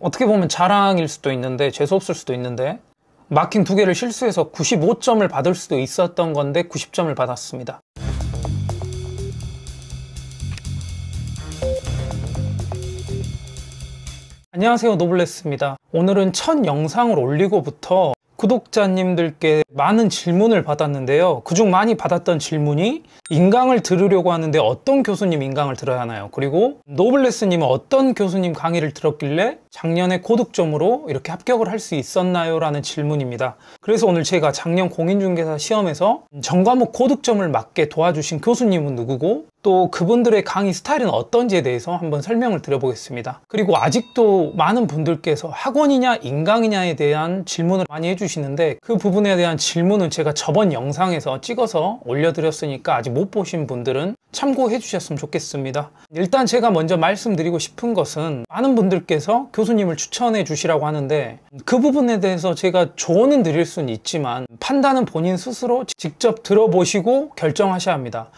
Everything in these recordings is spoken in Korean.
어떻게 보면 자랑일 수도 있는데 재수없을 수도 있는데 마킹 2개를 실수해서 95점을 받을 수도 있었던 건데 90점을 받았습니다. 안녕하세요, 노블레스입니다. 오늘은 첫 영상을 올리고부터 구독자님들께 많은 질문을 받았는데요. 그중 많이 받았던 질문이 인강을 들으려고 하는데 어떤 교수님 인강을 들어야 하나요? 그리고 노블레스님은 어떤 교수님 강의를 들었길래 작년에 고득점으로 이렇게 합격을 할 수 있었나요? 라는 질문입니다. 그래서 오늘 제가 작년 공인중개사 시험에서 전과목 고득점을 맞게 도와주신 교수님은 누구고 또 그분들의 강의 스타일은 어떤지에 대해서 한번 설명을 드려보겠습니다. 그리고 아직도 많은 분들께서 학원이냐 인강이냐에 대한 질문을 많이 해주시는데 그 부분에 대한 질문은 제가 저번 영상에서 찍어서 올려드렸으니까 아직 못 보신 분들은 참고해 주셨으면 좋겠습니다. 일단 제가 먼저 말씀드리고 싶은 것은 많은 분들께서 교수님을 추천해 주시라고 하는데 그 부분에 대해서 제가 조언은 드릴 수는 있지만 판단은 본인 스스로 직접 들어보시고 결정하셔야 합니다.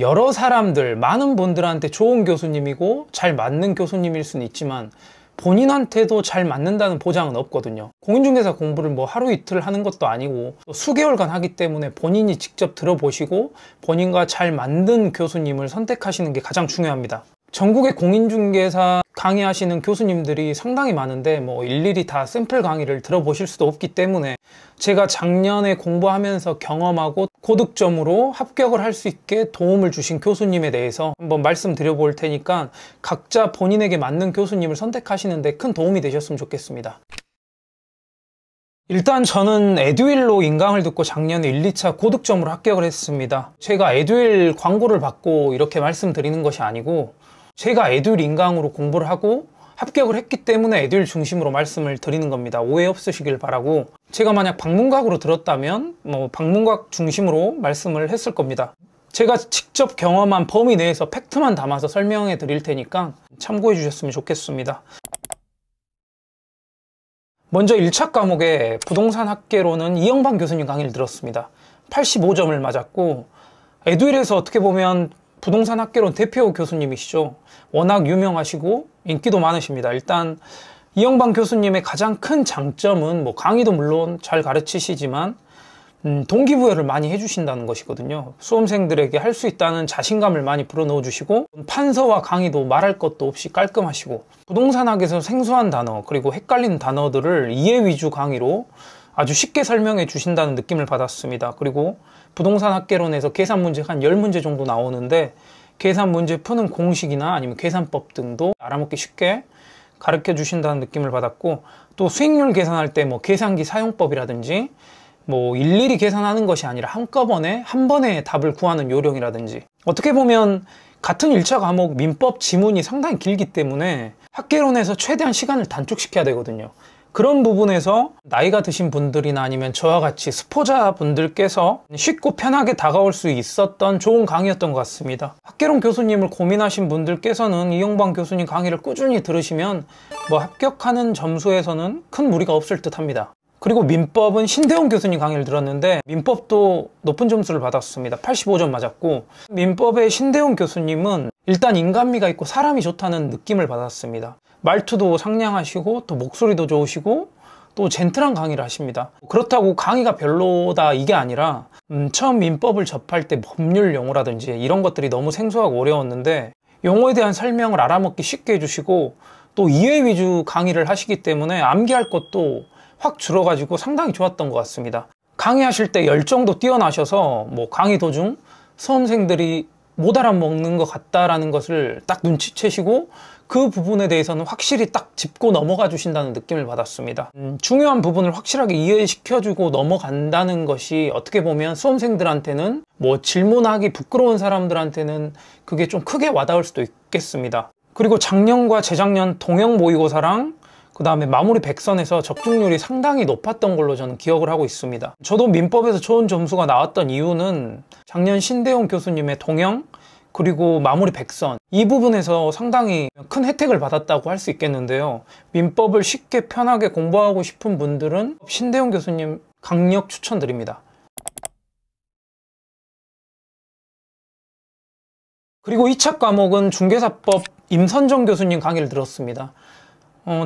여러 사람들, 많은 분들한테 좋은 교수님이고 잘 맞는 교수님일 수는 있지만 본인한테도 잘 맞는다는 보장은 없거든요. 공인중개사 공부를 뭐 하루 이틀 하는 것도 아니고 수개월간 하기 때문에 본인이 직접 들어보시고 본인과 잘 맞는 교수님을 선택하시는 게 가장 중요합니다. 전국의 공인중개사 강의하시는 교수님들이 상당히 많은데 뭐 일일이 다 샘플 강의를 들어보실 수도 없기 때문에 제가 작년에 공부하면서 경험하고 고득점으로 합격을 할 수 있게 도움을 주신 교수님에 대해서 한번 말씀드려 볼 테니까 각자 본인에게 맞는 교수님을 선택하시는데 큰 도움이 되셨으면 좋겠습니다. 일단 저는 에듀윌로 인강을 듣고 작년에 1, 2차 고득점으로 합격을 했습니다. 제가 에듀윌 광고를 받고 이렇게 말씀드리는 것이 아니고 제가 에듀윌 인강으로 공부를 하고 합격을 했기 때문에 에듀윌 중심으로 말씀을 드리는 겁니다. 오해 없으시길 바라고 제가 만약 방문각으로 들었다면 뭐 방문각 중심으로 말씀을 했을 겁니다. 제가 직접 경험한 범위 내에서 팩트만 담아서 설명해 드릴 테니까 참고해 주셨으면 좋겠습니다. 먼저 1차 과목에 부동산 학계로는 이영방 교수님 강의를 들었습니다. 85점을 맞았고 에듀윌에서 어떻게 보면 부동산 학계론 대표 교수님이시죠. 워낙 유명하시고 인기도 많으십니다. 일단 이영방 교수님의 가장 큰 장점은 뭐 강의도 물론 잘 가르치시지만 동기부여를 많이 해주신다는 것이거든요. 수험생들에게 할 수 있다는 자신감을 많이 불어넣어 주시고 판서와 강의도 말할 것도 없이 깔끔하시고 부동산학에서 생소한 단어 그리고 헷갈리는 단어들을 이해 위주 강의로 아주 쉽게 설명해 주신다는 느낌을 받았습니다. 그리고 부동산 학계론에서 계산 문제가 한 10문제 정도 나오는데 계산 문제 푸는 공식이나 아니면 계산법 등도 알아먹기 쉽게 가르쳐 주신다는 느낌을 받았고 또 수익률 계산할 때 뭐 계산기 사용법이라든지 뭐 일일이 계산하는 것이 아니라 한꺼번에 한 번에 답을 구하는 요령이라든지 어떻게 보면 같은 1차 과목 민법 지문이 상당히 길기 때문에 학계론에서 최대한 시간을 단축시켜야 되거든요. 그런 부분에서 나이가 드신 분들이나 아니면 저와 같이 스포자 분들께서 쉽고 편하게 다가올 수 있었던 좋은 강의였던 것 같습니다. 학계론 교수님을 고민하신 분들께서는 이영방 교수님 강의를 꾸준히 들으시면 뭐 합격하는 점수에서는 큰 무리가 없을 듯 합니다. 그리고 민법은 신대원 교수님 강의를 들었는데 민법도 높은 점수를 받았습니다. 85점 맞았고 민법의 신대원 교수님은 일단 인간미가 있고 사람이 좋다는 느낌을 받았습니다. 말투도 상냥하시고 또 목소리도 좋으시고 또 젠틀한 강의를 하십니다. 그렇다고 강의가 별로다 이게 아니라 처음 민법을 접할 때 법률 용어라든지 이런 것들이 너무 생소하고 어려웠는데 용어에 대한 설명을 알아먹기 쉽게 해주시고 또 이해 위주 강의를 하시기 때문에 암기할 것도 확 줄어가지고 상당히 좋았던 것 같습니다. 강의하실 때 열정도 뛰어나셔서 뭐 강의 도중 수험생들이 못 알아먹는 것 같다라는 것을 딱 눈치채시고 그 부분에 대해서는 확실히 딱 짚고 넘어가 주신다는 느낌을 받았습니다. 중요한 부분을 확실하게 이해시켜주고 넘어간다는 것이 어떻게 보면 수험생들한테는 뭐 질문하기 부끄러운 사람들한테는 그게 좀 크게 와닿을 수도 있겠습니다. 그리고 작년과 재작년 동형 모의고사랑 그 다음에 마무리 100선에서 적중률이 상당히 높았던 걸로 저는 기억을 하고 있습니다. 저도 민법에서 좋은 점수가 나왔던 이유는 작년 신대용 교수님의 동형 그리고 마무리 100선 이 부분에서 상당히 큰 혜택을 받았다고 할 수 있겠는데요. 민법을 쉽게 편하게 공부하고 싶은 분들은 신대용 교수님 강력 추천드립니다. 그리고 2차 과목은 중개사법 임선정 교수님 강의를 들었습니다.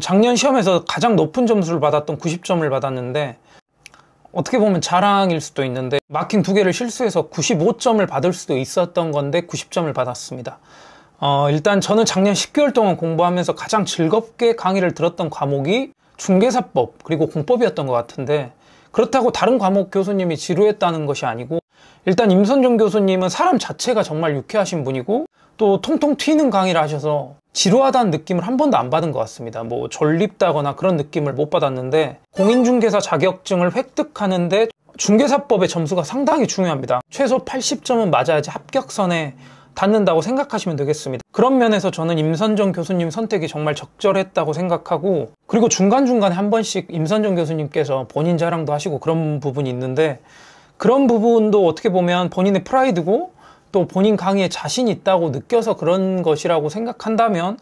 작년 시험에서 가장 높은 점수를 받았던 90점을 받았는데, 어떻게 보면 자랑일 수도 있는데 마킹 2개를 실수해서 95점을 받을 수도 있었던 건데 90점을 받았습니다. 일단 저는 작년 10개월 동안 공부하면서 가장 즐겁게 강의를 들었던 과목이 중개사법 그리고 공법이었던 것 같은데, 그렇다고 다른 과목 교수님이 지루했다는 것이 아니고, 일단 임선종 교수님은 사람 자체가 정말 유쾌하신 분이고 또 통통 튀는 강의를 하셔서 지루하다는 느낌을 한 번도 안 받은 것 같습니다. 뭐 졸립다거나 그런 느낌을 못 받았는데, 공인중개사 자격증을 획득하는데 중개사법의 점수가 상당히 중요합니다. 최소 80점은 맞아야지 합격선에 닿는다고 생각하시면 되겠습니다. 그런 면에서 저는 임선종 교수님 선택이 정말 적절했다고 생각하고, 그리고 중간중간에 한 번씩 임선종 교수님께서 본인 자랑도 하시고 그런 부분이 있는데, 그런 부분도 어떻게 보면 본인의 프라이드고 또 본인 강의에 자신이 있다고 느껴서 그런 것이라고 생각한다면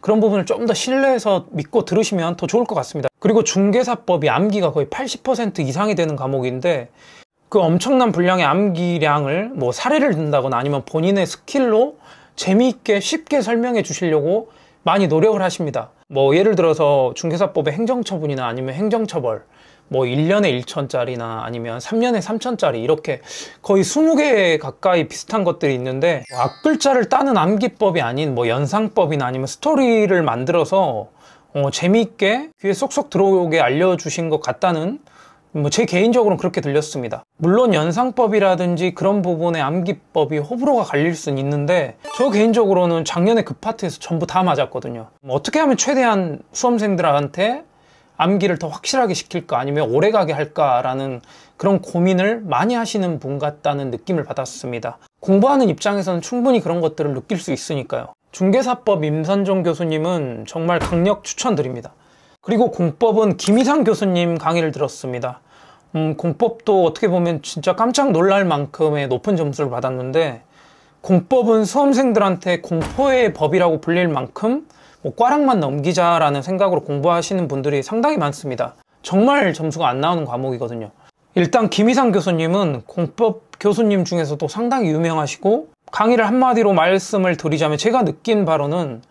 그런 부분을 좀 더 신뢰해서 믿고 들으시면 더 좋을 것 같습니다. 그리고 중개사법이 암기가 거의 80% 이상이 되는 과목인데, 그 엄청난 분량의 암기량을 뭐 사례를 든다거나 아니면 본인의 스킬로 재미있게 쉽게 설명해 주시려고 많이 노력을 하십니다. 뭐 예를 들어서 중개사법의 행정처분이나 아니면 행정처벌, 뭐 1년에 1천짜리나 아니면 3년에 3천짜리, 이렇게 거의 20개 가까이 비슷한 것들이 있는데, 앞글자를 따는 암기법이 아닌 뭐 연상법이나 아니면 스토리를 만들어서 재미있게 귀에 쏙쏙 들어오게 알려주신 것 같다는, 뭐 제 개인적으로는 그렇게 들렸습니다. 물론 연상법이라든지 그런 부분의 암기법이 호불호가 갈릴 수는 있는데, 저 개인적으로는 작년에 그 파트에서 전부 다 맞았거든요. 어떻게 하면 최대한 수험생들한테 암기를 더 확실하게 시킬까 아니면 오래가게 할까라는 그런 고민을 많이 하시는 분 같다는 느낌을 받았습니다. 공부하는 입장에서는 충분히 그런 것들을 느낄 수 있으니까요. 중개사법 임선종 교수님은 정말 강력 추천드립니다. 그리고 공법은 김희상 교수님 강의를 들었습니다. 공법도 어떻게 보면 진짜 깜짝 놀랄 만큼의 높은 점수를 받았는데, 공법은 수험생들한테 공포의 법이라고 불릴 만큼 뭐 꽈락만 넘기자라는 생각으로 공부하시는 분들이 상당히 많습니다. 정말 점수가 안 나오는 과목이거든요. 일단 김희상 교수님은 공법 교수님 중에서도 상당히 유명하시고, 강의를 한마디로 말씀을 드리자면 제가 느낀 바로는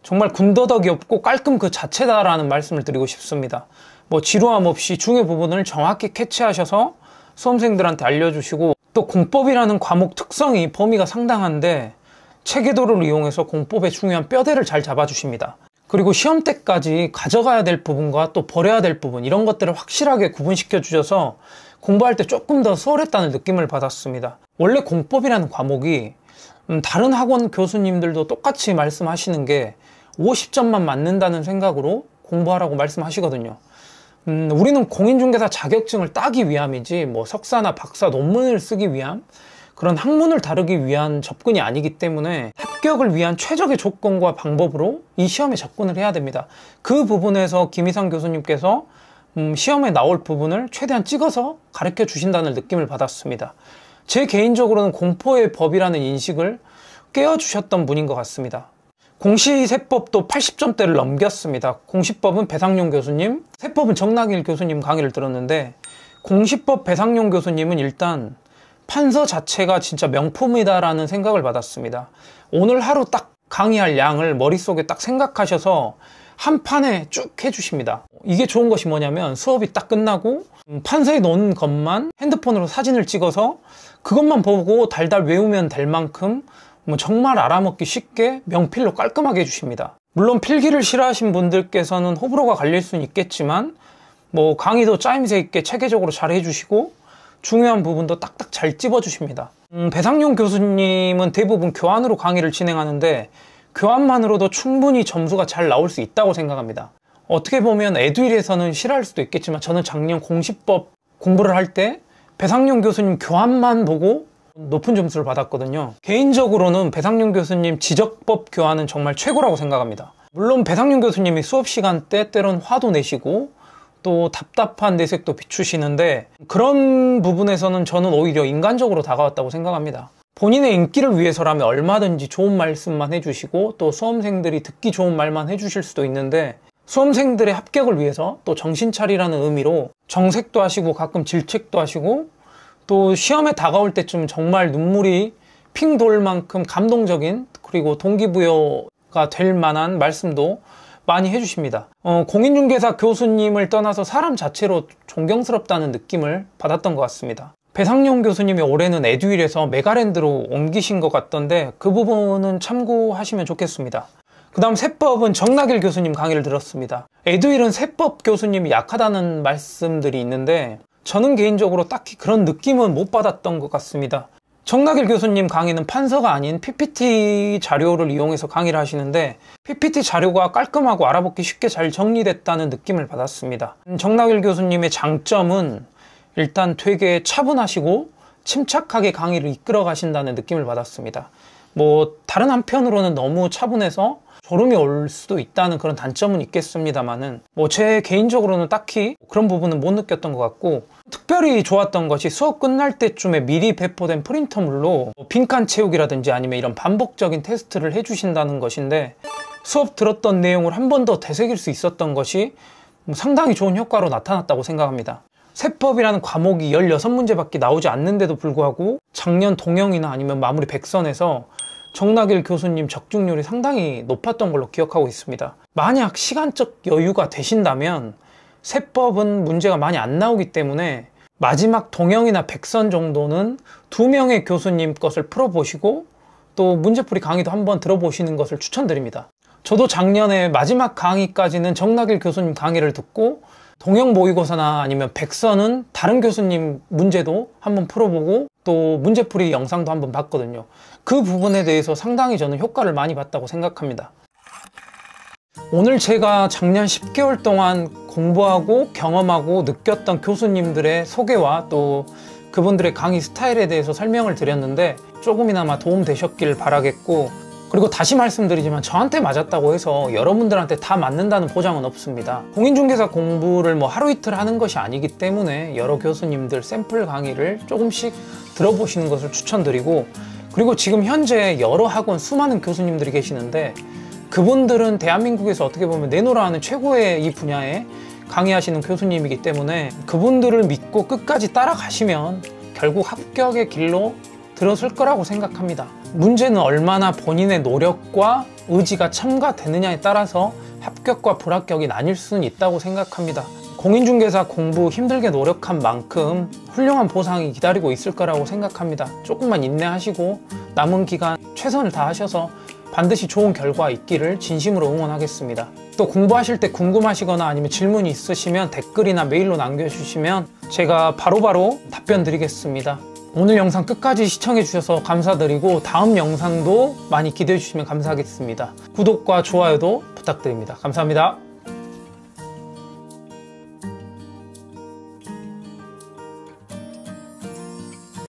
정말 군더더기 없고 깔끔 그 자체다라는 말씀을 드리고 싶습니다. 뭐 지루함 없이 중요 부분을 정확히 캐치하셔서 수험생들한테 알려주시고, 또 공법이라는 과목 특성이 범위가 상당한데 체계도를 이용해서 공법의 중요한 뼈대를 잘 잡아주십니다. 그리고 시험 때까지 가져가야 될 부분과 또 버려야 될 부분, 이런 것들을 확실하게 구분시켜 주셔서 공부할 때 조금 더 수월했다는 느낌을 받았습니다. 원래 공법이라는 과목이 다른 학원 교수님들도 똑같이 말씀하시는 게 50점만 맞는다는 생각으로 공부하라고 말씀하시거든요. 우리는 공인중개사 자격증을 따기 위함이지 뭐 석사나 박사 논문을 쓰기 위함, 그런 학문을 다루기 위한 접근이 아니기 때문에 합격을 위한 최적의 조건과 방법으로 이 시험에 접근을 해야 됩니다. 그 부분에서 김희상 교수님께서 시험에 나올 부분을 최대한 찍어서 가르쳐 주신다는 느낌을 받았습니다. 제 개인적으로는 공포의 법이라는 인식을 깨워주셨던 분인 것 같습니다. 공시세법도 80점대를 넘겼습니다. 공시법은 배상용 교수님, 세법은 정낙일 교수님 강의를 들었는데, 공시법 배상용 교수님은 일단 판서 자체가 진짜 명품이다라는 생각을 받았습니다. 오늘 하루 딱 강의할 양을 머릿속에 딱 생각하셔서 한 판에 쭉 해주십니다. 이게 좋은 것이 뭐냐면, 수업이 딱 끝나고 판서에 넣은 것만 핸드폰으로 사진을 찍어서 그것만 보고 달달 외우면 될 만큼 뭐 정말 알아먹기 쉽게 명필로 깔끔하게 해주십니다. 물론 필기를 싫어하신 분들께서는 호불호가 갈릴 수는 있겠지만, 뭐 강의도 짜임새 있게 체계적으로 잘 해주시고 중요한 부분도 딱딱 잘 찝어주십니다. 배상용 교수님은 대부분 교환으로 강의를 진행하는데, 교환만으로도 충분히 점수가 잘 나올 수 있다고 생각합니다. 어떻게 보면 에듀윌에서는 싫어할 수도 있겠지만, 저는 작년 공시법 공부를 할 때 배상용 교수님 교환만 보고 높은 점수를 받았거든요. 개인적으로는 배상용 교수님 지적법 교환은 정말 최고라고 생각합니다. 물론 배상용 교수님이 수업 시간 때 때론 화도 내시고 또 답답한 내색도 비추시는데, 그런 부분에서는 저는 오히려 인간적으로 다가왔다고 생각합니다. 본인의 인기를 위해서라면 얼마든지 좋은 말씀만 해주시고 또 수험생들이 듣기 좋은 말만 해주실 수도 있는데, 수험생들의 합격을 위해서 또 정신 차리라는 의미로 정색도 하시고 가끔 질책도 하시고, 또 시험에 다가올 때쯤 정말 눈물이 핑 돌 만큼 감동적인, 그리고 동기부여가 될 만한 말씀도 많이 해주십니다. 공인중개사 교수님을 떠나서 사람 자체로 존경스럽다는 느낌을 받았던 것 같습니다. 배상용 교수님이 올해는 에듀윌에서 메가랜드로 옮기신 것 같던데 그 부분은 참고하시면 좋겠습니다. 그 다음 세법은 정낙일 교수님 강의를 들었습니다. 에듀윌은 세법 교수님이 약하다는 말씀들이 있는데 저는 개인적으로 딱히 그런 느낌은 못 받았던 것 같습니다. 정낙일 교수님 강의는 판서가 아닌 PPT 자료를 이용해서 강의를 하시는데 PPT 자료가 깔끔하고 알아보기 쉽게 잘 정리됐다는 느낌을 받았습니다. 정낙일 교수님의 장점은 일단 되게 차분하시고 침착하게 강의를 이끌어 가신다는 느낌을 받았습니다. 다른 한편으로는 너무 차분해서 졸음이 올 수도 있다는 그런 단점은 있겠습니다만은 제 개인적으로는 딱히 그런 부분은 못 느꼈던 것 같고, 특별히 좋았던 것이 수업 끝날 때쯤에 미리 배포된 프린터물로 빈칸 채우기라든지 아니면 이런 반복적인 테스트를 해주신다는 것인데, 수업 들었던 내용을 한 번 더 되새길 수 있었던 것이 상당히 좋은 효과로 나타났다고 생각합니다. 세법이라는 과목이 16문제밖에 나오지 않는데도 불구하고 작년 동영이나 아니면 마무리 100선에서 정낙일 교수님 적중률이 상당히 높았던 걸로 기억하고 있습니다. 만약 시간적 여유가 되신다면 세법은 문제가 많이 안 나오기 때문에 마지막 동영이나 100선 정도는 2명의 교수님 것을 풀어보시고 또 문제풀이 강의도 한번 들어보시는 것을 추천드립니다. 저도 작년에 마지막 강의까지는 정낙일 교수님 강의를 듣고 동영 모의고사나 아니면 100선은 다른 교수님 문제도 한번 풀어보고 또 문제풀이 영상도 한번 봤거든요. 그 부분에 대해서 상당히 저는 효과를 많이 봤다고 생각합니다. 오늘 제가 작년 10개월 동안 공부하고 경험하고 느꼈던 교수님들의 소개와 또 그분들의 강의 스타일에 대해서 설명을 드렸는데 조금이나마 도움 되셨길 바라겠고, 그리고 다시 말씀드리지만 저한테 맞았다고 해서 여러분들한테 다 맞는다는 보장은 없습니다. 공인중개사 공부를 하루 이틀 하는 것이 아니기 때문에 여러 교수님들 샘플 강의를 조금씩 들어보시는 것을 추천드리고, 그리고 지금 현재 여러 학원 수많은 교수님들이 계시는데 그분들은 대한민국에서 어떻게 보면 내노라 하는 최고의 이 분야에 강의하시는 교수님이기 때문에 그분들을 믿고 끝까지 따라가시면 결국 합격의 길로 들어설 거라고 생각합니다. 문제는 얼마나 본인의 노력과 의지가 첨가되느냐에 따라서 합격과 불합격이 나뉠 수는 있다고 생각합니다. 공인중개사 공부 힘들게 노력한 만큼 훌륭한 보상이 기다리고 있을 거라고 생각합니다. 조금만 인내하시고 남은 기간 최선을 다하셔서 반드시 좋은 결과 있기를 진심으로 응원하겠습니다. 또 공부하실 때 궁금하시거나 아니면 질문이 있으시면 댓글이나 메일로 남겨주시면 제가 바로바로 답변 드리겠습니다. 오늘 영상 끝까지 시청해 주셔서 감사드리고 다음 영상도 많이 기대해 주시면 감사하겠습니다. 구독과 좋아요도 부탁드립니다. 감사합니다.